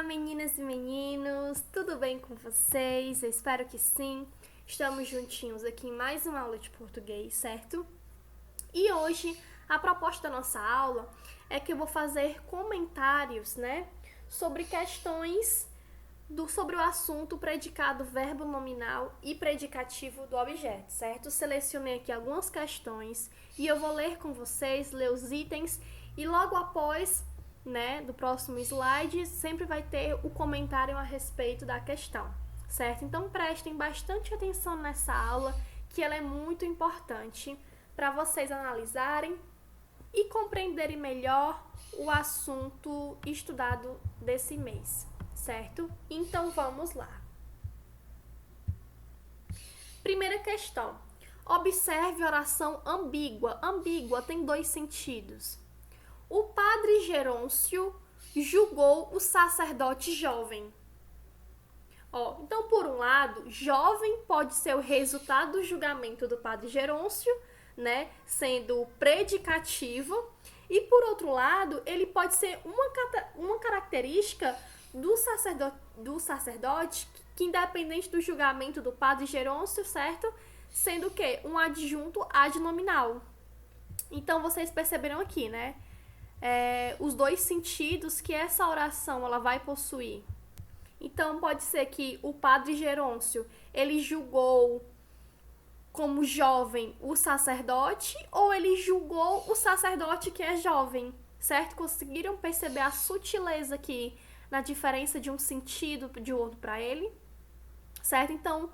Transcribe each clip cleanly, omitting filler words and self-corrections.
meninas e meninos, tudo bem com vocês? Eu espero que sim. Estamos juntinhos aqui em mais uma aula de português, certo? E hoje a proposta da nossa aula é que eu vou fazer comentários, sobre questões sobre o assunto predicado, verbo nominal e predicativo do objeto, certo? Selecionei aqui algumas questões e eu vou ler com vocês, ler os itens e logo após, do próximo slide, sempre vai ter o comentário a respeito da questão, certo? Então prestem bastante atenção nessa aula, que ela é muito importante para vocês analisarem e compreenderem melhor o assunto estudado desse mês, certo? Então vamos lá. Primeira questão. Observe a oração ambígua. Ambígua tem dois sentidos. O padre Gerôncio julgou o sacerdote jovem. Então, por um lado, jovem pode ser o resultado do julgamento do padre Gerôncio, sendo predicativo, e por outro lado, ele pode ser uma característica do sacerdote que, independente do julgamento do padre Gerôncio, certo? Sendo o quê? Um adjunto adnominal. Então, vocês perceberam aqui, os dois sentidos que essa oração ela vai possuir. Então, pode ser que o padre Gerôncio, ele julgou como jovem o sacerdote, ou ele julgou o sacerdote que é jovem, certo? Conseguiram perceber a sutileza aqui na diferença de um sentido de outro para ele, certo? Então,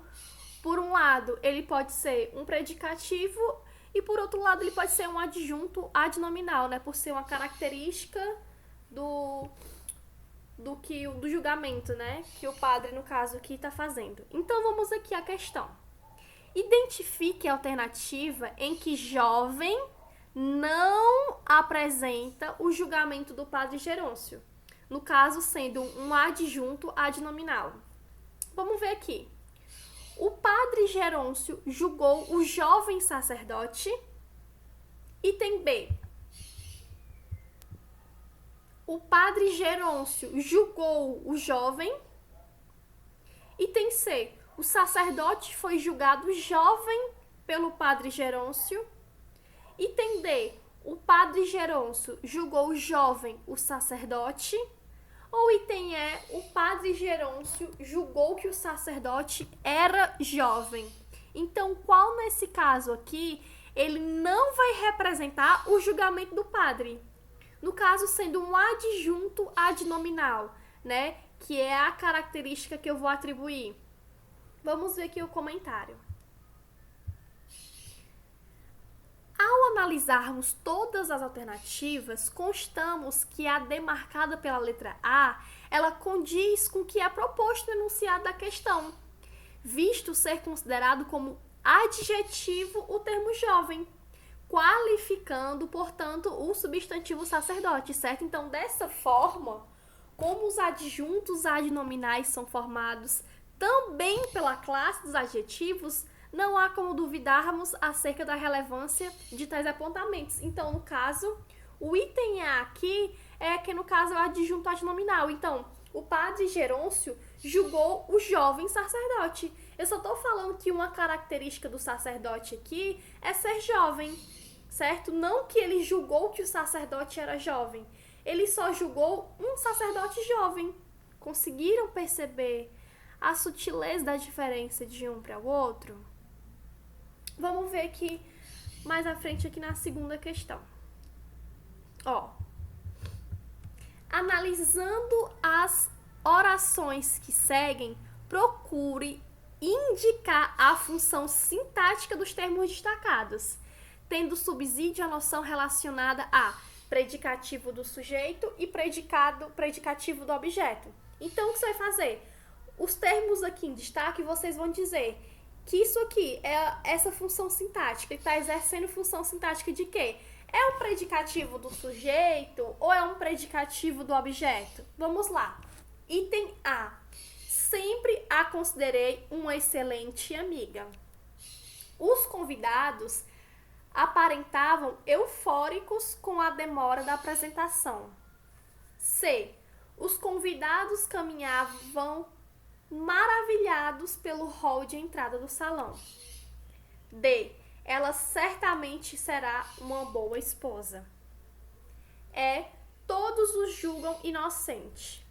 por um lado, ele pode ser um predicativo e por outro lado, ele pode ser um adjunto adnominal, por ser uma característica do julgamento, que o padre, no caso aqui, está fazendo. Então, vamos aqui à questão. Identifique a alternativa em que jovem não apresenta o julgamento do padre Gerôncio, no caso, sendo um adjunto adnominal. Vamos ver aqui. O padre Gerôncio julgou o jovem sacerdote. Item B. O padre Gerôncio julgou o jovem. Item C. O sacerdote foi julgado jovem pelo padre Gerôncio. Item D. O padre Gerôncio julgou jovem o sacerdote. Ou item E. O padre Gerôncio julgou que o sacerdote era jovem. Então, qual nesse caso aqui, ele não vai representar o julgamento do padre? No caso, sendo um adjunto adnominal, que é a característica que eu vou atribuir. Vamos ver aqui o comentário. Ao analisarmos todas as alternativas, constamos que a demarcada pela letra A, ela condiz com o que é proposto no enunciado da questão, visto ser considerado como adjetivo o termo jovem, qualificando, portanto, o substantivo sacerdote, certo? Então, dessa forma, como os adjuntos adnominais são formados também pela classe dos adjetivos, não há como duvidarmos acerca da relevância de tais apontamentos. Então, no caso, o item A aqui é que, no caso, é o adjunto adnominal. Então, o padre Gerôncio julgou o jovem sacerdote. Eu só estou falando que uma característica do sacerdote aqui é ser jovem, certo? Não que ele julgou que o sacerdote era jovem. Ele só julgou um sacerdote jovem. Conseguiram perceber a sutileza da diferença de um para o outro? Vamos ver aqui mais à frente aqui na segunda questão. Analisando as orações que seguem, procure indicar a função sintática dos termos destacados, tendo subsídio a noção relacionada a predicativo do sujeito e predicativo do objeto. Então, o que você vai fazer? Os termos aqui em destaque, vocês vão dizer que isso aqui é essa função sintática. Ele está exercendo função sintática de quê? É um predicativo do sujeito ou é um predicativo do objeto? Vamos lá. Item A. Sempre a considerei uma excelente amiga. Os convidados aparentavam eufóricos com a demora da apresentação. C. Os convidados caminhavam maravilhados pelo hall de entrada do salão. D. Ela certamente será uma boa esposa. E. Todos os julgam inocente.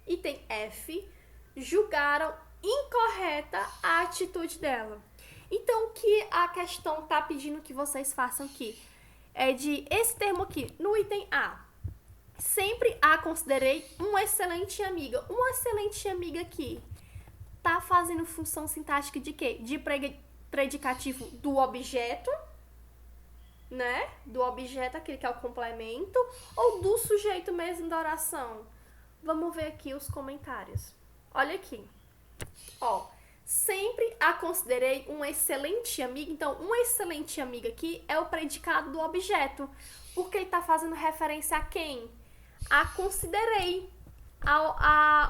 Item F. Julgaram incorreta a atitude dela. Então, o que a questão está pedindo que vocês façam aqui é de esse termo aqui, no item A. Sempre a considerei uma excelente amiga. Uma excelente amiga aqui tá fazendo função sintática de quê? De predicativo do objeto, né? Do objeto, aquele que é o complemento, ou do sujeito mesmo da oração? Vamos ver aqui os comentários. Olha aqui. Ó, sempre a considerei uma excelente amiga. Então, uma excelente amiga aqui é o predicado do objeto, porque ele tá fazendo referência a quem? A considerei.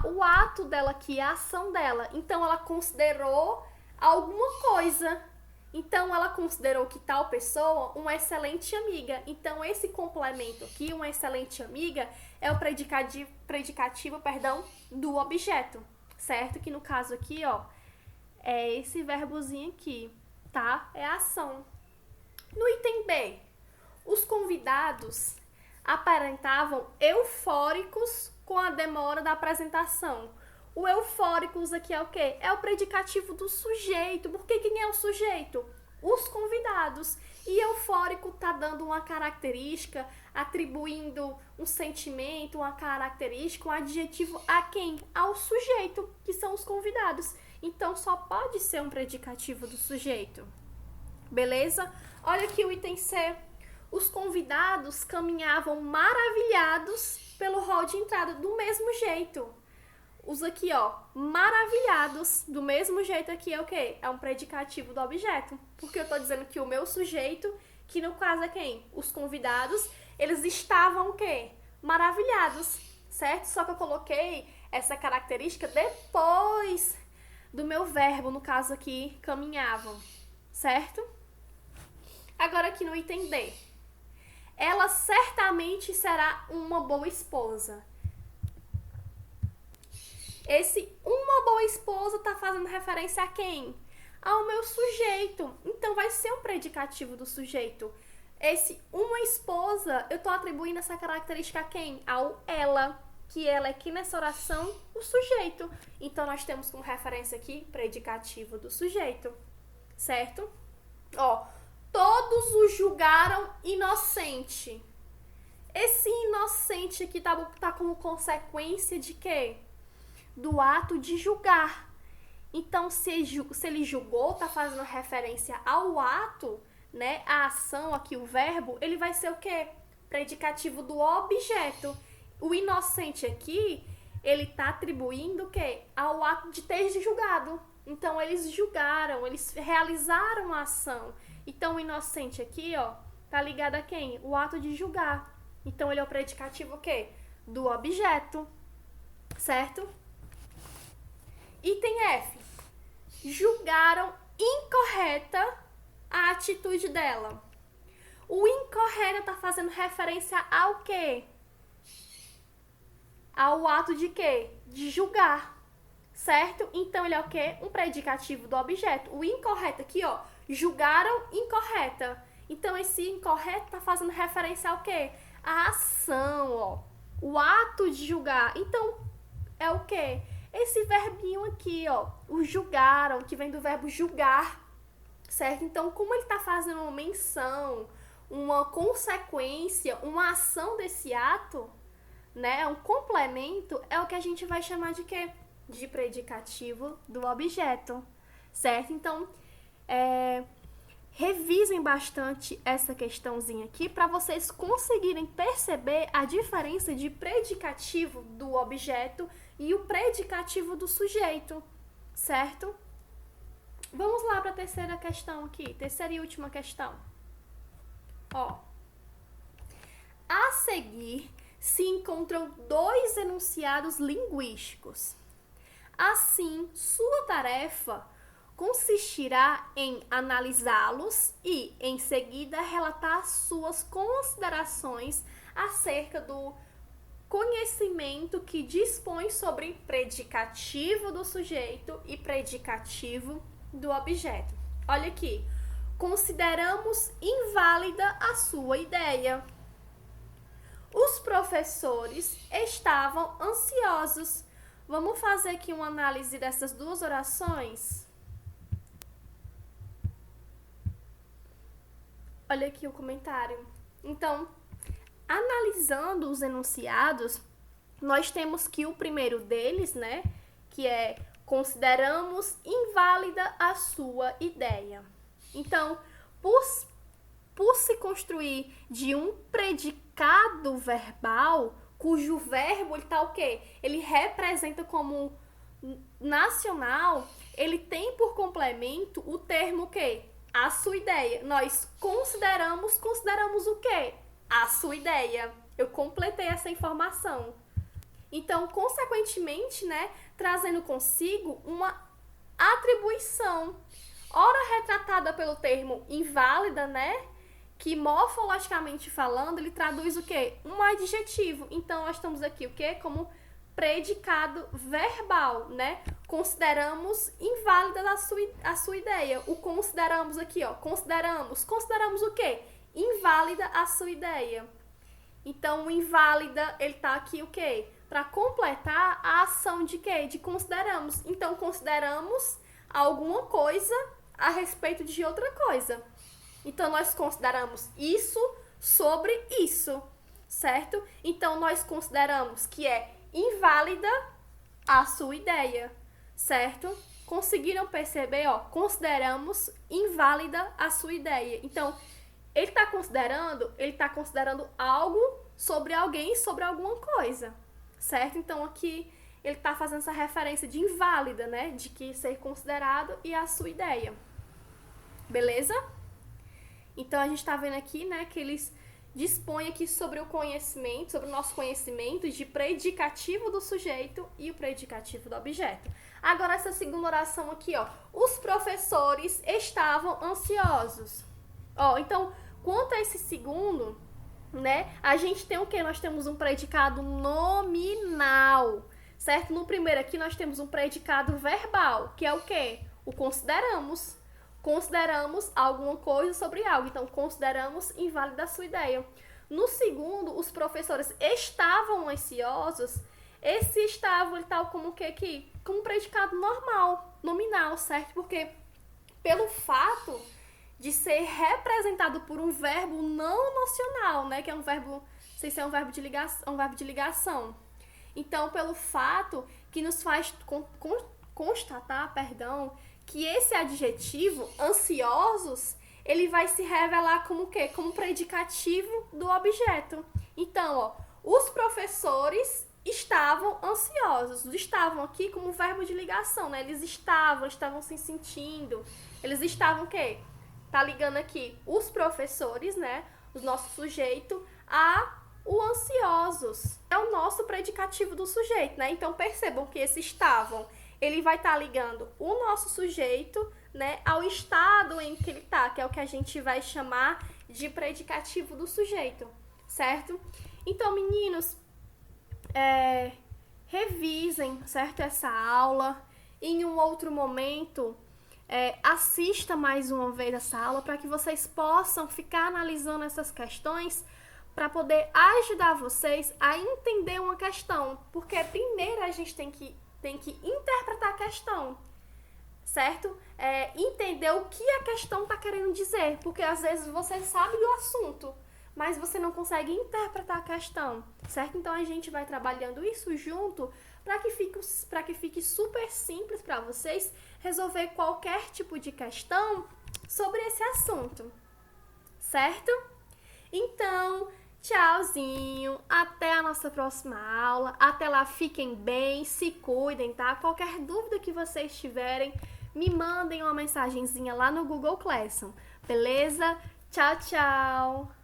O ato dela aqui, a ação dela. Então, ela considerou alguma coisa. Então, ela considerou que tal pessoa uma excelente amiga. Então, esse complemento aqui, uma excelente amiga, é o predicativo, do objeto. Certo? Que no caso aqui, ó, é esse verbozinho aqui, tá? É a ação. No item B, os convidados aparentavam eufóricos com a demora da apresentação. O eufóricos aqui é o quê? É o predicativo do sujeito. Porque quem é o sujeito? Os convidados. E eufórico tá dando uma característica, atribuindo um sentimento, uma característica, um adjetivo a quem? Ao sujeito, que são os convidados. Então, só pode ser um predicativo do sujeito. Beleza? Olha aqui o item C. Os convidados caminhavam maravilhados pelo hall de entrada do mesmo jeito. Usa aqui, ó, maravilhados, do mesmo jeito aqui é o quê? É um predicativo do objeto. Porque eu tô dizendo que o meu sujeito, que no caso é quem? Os convidados, eles estavam o quê? Maravilhados, certo? Só que eu coloquei essa característica depois do meu verbo, no caso aqui, caminhavam, certo? Agora aqui no item D. Ela certamente será uma boa esposa. Esse uma boa esposa tá fazendo referência a quem? Ao meu sujeito. Então, vai ser um predicativo do sujeito. Esse uma esposa, eu tô atribuindo essa característica a quem? Ao ela. Que ela é aqui nessa oração, o sujeito. Então, nós temos como referência aqui, predicativo do sujeito. Certo? Ó, todos o julgaram inocente. Esse inocente aqui tá como consequência de quê? Do ato de julgar. Então, se ele julgou, tá fazendo referência ao ato, né? A ação aqui, o verbo, ele vai ser o quê? Predicativo do objeto. O inocente aqui, ele tá atribuindo o quê? Ao ato de ter julgado. Então, eles julgaram, eles realizaram a ação. Então, o inocente aqui, ó, tá ligado a quem? O ato de julgar. Então, ele é o predicativo o quê? Do objeto. Certo? Item F. Julgaram incorreta a atitude dela. O incorreta tá fazendo referência ao quê? Ao ato de quê? De julgar. Certo? Então, ele é o quê? Um predicativo do objeto. O incorreto aqui, ó, julgaram incorreta. Então, esse incorreto tá fazendo referência ao quê? A ação, ó. O ato de julgar. Então, é o quê? Esse verbinho aqui, ó, o julgaram, que vem do verbo julgar, certo? Então, como ele tá fazendo uma menção, uma consequência, uma ação desse ato, né? Um complemento, é o que a gente vai chamar de quê? De predicativo do objeto, certo? Então, revisem bastante essa questãozinha aqui para vocês conseguirem perceber a diferença de predicativo do objeto e o predicativo do sujeito, certo? Vamos lá para a terceira questão aqui, terceira e última questão. Ó, a seguir se encontram dois enunciados linguísticos. Assim, sua tarefa consistirá em analisá-los e, em seguida, relatar suas considerações acerca do conhecimento que dispõe sobre predicativo do sujeito e predicativo do objeto. Olha aqui. Consideramos inválida a sua ideia. Os professores estavam ansiosos. Vamos fazer aqui uma análise dessas duas orações? Olha aqui o comentário. Então, analisando os enunciados, nós temos que o primeiro deles, né, que é consideramos inválida a sua ideia. Então, por se construir de um predicado verbal, cujo verbo ele tá o quê? Ele representa como nacional, ele tem por complemento o termo o quê? A sua ideia. Nós consideramos o quê? A sua ideia. Eu completei essa informação. Então, consequentemente, né, trazendo consigo uma atribuição, ora retratada pelo termo inválida, né, que morfologicamente falando, ele traduz o quê? Um adjetivo. Então, nós estamos aqui o quê? Como predicado verbal, né? Consideramos inválida a sua ideia. O consideramos aqui, ó, consideramos o quê? Inválida a sua ideia. Então, o inválida, ele tá aqui o quê? Para completar a ação de quê? De consideramos. Então, consideramos alguma coisa a respeito de outra coisa. Então, nós consideramos isso sobre isso, certo? Então, nós consideramos que é inválida a sua ideia, certo? Conseguiram perceber, ó? Consideramos inválida a sua ideia. Então, ele está considerando algo sobre alguém, sobre alguma coisa, certo? Então, aqui ele está fazendo essa referência de inválida, né? De que ser considerado e a sua ideia. Beleza? Então, a gente está vendo aqui, né, que eles dispõem aqui sobre o conhecimento, sobre o nosso conhecimento de predicativo do sujeito e o predicativo do objeto. Agora, essa segunda oração aqui, ó. Os professores estavam ansiosos. Ó, então, quanto a esse segundo, né, a gente tem o quê? Nós temos um predicado nominal, certo? No primeiro aqui, nós temos um predicado verbal, que é o quê? O consideramos. Consideramos alguma coisa sobre algo. Então, consideramos inválida a sua ideia. No segundo, os professores estavam ansiosos. Esse estavam, ele tá como o que aqui? Como um predicado normal, nominal, certo? Porque pelo fato de ser representado por um verbo não nocional, né? Que é um verbo, não sei se é um verbo de ligação. Então, pelo fato que nos faz constatar, que esse adjetivo, ansiosos, ele vai se revelar como o quê? Como predicativo do objeto. Então, ó, os professores estavam ansiosos. Estavam aqui como verbo de ligação, né? Eles estavam se sentindo. Eles estavam o quê? Tá ligando aqui os professores, né? O nosso sujeito a o ansiosos. É o nosso predicativo do sujeito, né? Então, percebam que esse estavam, ele vai estar ligando o nosso sujeito, né, ao estado em que ele está, que é o que a gente vai chamar de predicativo do sujeito, certo? Então, meninos, revisem, certo, essa aula. Em um outro momento, assista mais uma vez essa aula para que vocês possam ficar analisando essas questões para poder ajudar vocês a entender uma questão. Porque primeiro a gente tem que interpretar a questão, certo? Entender o que a questão está querendo dizer, porque às vezes você sabe do assunto, mas você não consegue interpretar a questão, certo? Então a gente vai trabalhando isso junto para que fique super simples para vocês resolver qualquer tipo de questão sobre esse assunto, certo? Então, tchauzinho, até a nossa próxima aula. Até lá, fiquem bem, se cuidem, tá? Qualquer dúvida que vocês tiverem, me mandem uma mensagenzinha lá no Google Classroom, beleza? Tchau, tchau!